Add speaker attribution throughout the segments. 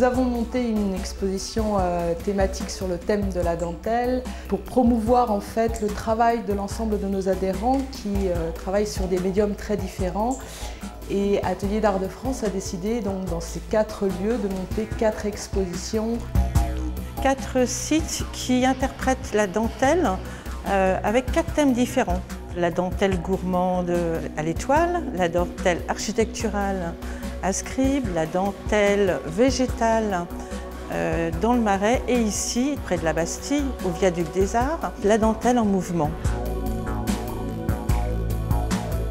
Speaker 1: Nous avons monté une exposition thématique sur le thème de la dentelle pour promouvoir en fait le travail de l'ensemble de nos adhérents qui travaillent sur des médiums très différents. Et Atelier d'Art de France a décidé donc dans ces 4 lieux de monter 4 expositions.
Speaker 2: 4 sites qui interprètent la dentelle avec 4 thèmes différents. La dentelle gourmande à l'étoile, la dentelle architecturale à Scribe, la dentelle végétale dans le Marais et ici, près de la Bastille, au Viaduc des Arts, la dentelle en mouvement.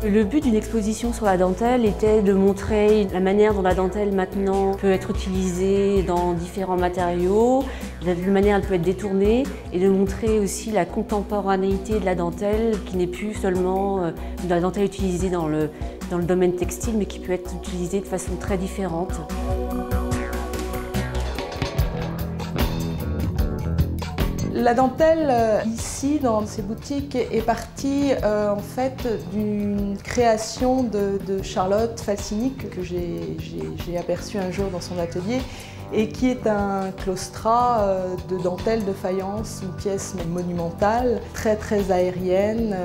Speaker 3: Le but d'une exposition sur la dentelle était de montrer la manière dont la dentelle maintenant peut être utilisée dans différents matériaux, de la manière elle peut être détournée et de montrer aussi la contemporanéité de la dentelle qui n'est plus seulement de la dentelle utilisée dans le domaine textile mais qui peut être utilisée de façon très différente.
Speaker 1: La dentelle, ici, dans ces boutiques, est partie en fait d'une création de Charlotte Falsini que j'ai aperçue un jour dans son atelier et qui est un claustrat de dentelle de faïence, une pièce monumentale, très aérienne,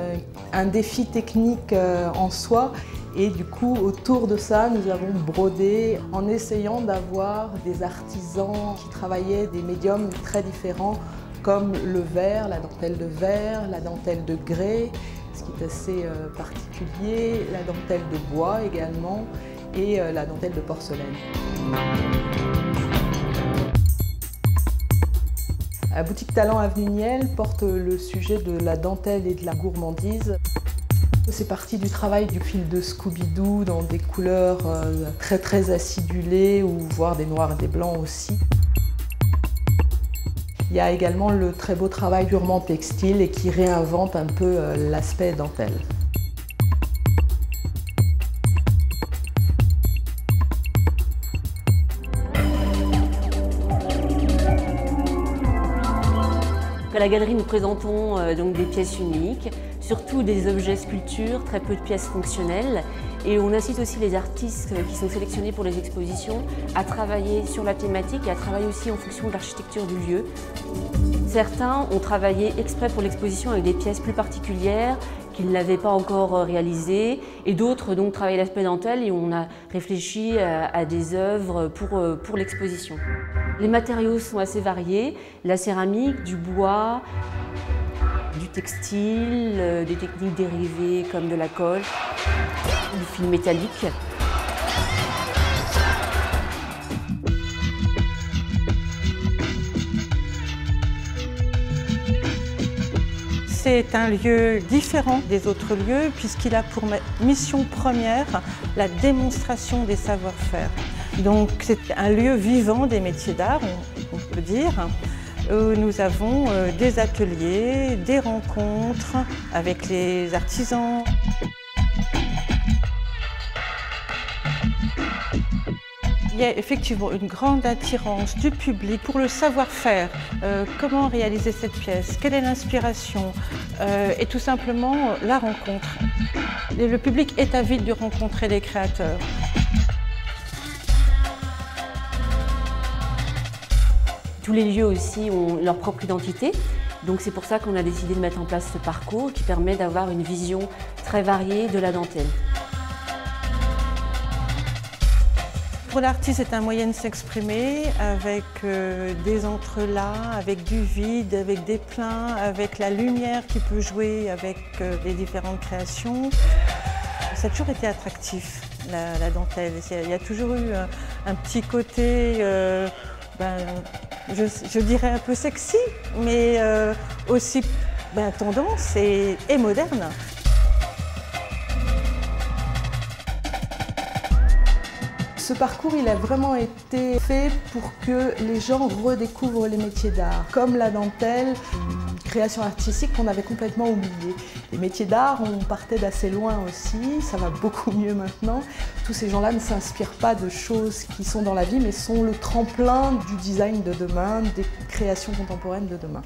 Speaker 1: un défi technique en soi. Et du coup, autour de ça, nous avons brodé en essayant d'avoir des artisans qui travaillaient des médiums très différents comme le verre, la dentelle de verre, la dentelle de grès, ce qui est assez particulier, la dentelle de bois également et la dentelle de porcelaine. La boutique Talent Avenue Niel porte le sujet de la dentelle et de la gourmandise. C'est parti du travail du fil de Scooby-Doo dans des couleurs très acidulées ou voire des noirs et des blancs aussi. Il y a également le très beau travail purement textile et qui réinvente un peu l'aspect dentelle.
Speaker 3: À la galerie, nous présentons donc des pièces uniques, surtout des objets sculptures, très peu de pièces fonctionnelles. Et on incite aussi les artistes qui sont sélectionnés pour les expositions à travailler sur la thématique et à travailler aussi en fonction de l'architecture du lieu. Certains ont travaillé exprès pour l'exposition avec des pièces plus particulières qu'ils n'avaient pas encore réalisées et d'autres donc travaillent l'aspect dentelle et on a réfléchi à des œuvres pour l'exposition. Les matériaux sont assez variés, la céramique, du bois, du textile, des techniques dérivées comme de la colle, du fil métallique.
Speaker 2: C'est un lieu différent des autres lieux puisqu'il a pour mission première la démonstration des savoir-faire. Donc c'est un lieu vivant des métiers d'art, on peut dire, où nous avons des ateliers, des rencontres avec les artisans. Il y a effectivement une grande attirance du public pour le savoir-faire. Comment réaliser cette pièce? Quelle est l'inspiration? Et tout simplement la rencontre. Et le public est avide de rencontrer les créateurs.
Speaker 3: Tous les lieux aussi ont leur propre identité. Donc c'est pour ça qu'on a décidé de mettre en place ce parcours qui permet d'avoir une vision très variée de la dentelle.
Speaker 2: Pour l'artiste, c'est un moyen de s'exprimer avec des entrelacs, avec du vide, avec des pleins, avec la lumière qui peut jouer avec les différentes créations. Ça a toujours été attractif, la dentelle. Il y a toujours eu un petit côté, je dirais un peu sexy, mais aussi tendance et moderne.
Speaker 1: Ce parcours, il a vraiment été fait pour que les gens redécouvrent les métiers d'art. Comme la dentelle, une création artistique qu'on avait complètement oubliée. Les métiers d'art, on partait d'assez loin aussi, ça va beaucoup mieux maintenant. Tous ces gens-là ne s'inspirent pas de choses qui sont dans la vie, mais sont le tremplin du design de demain, des créations contemporaines de demain.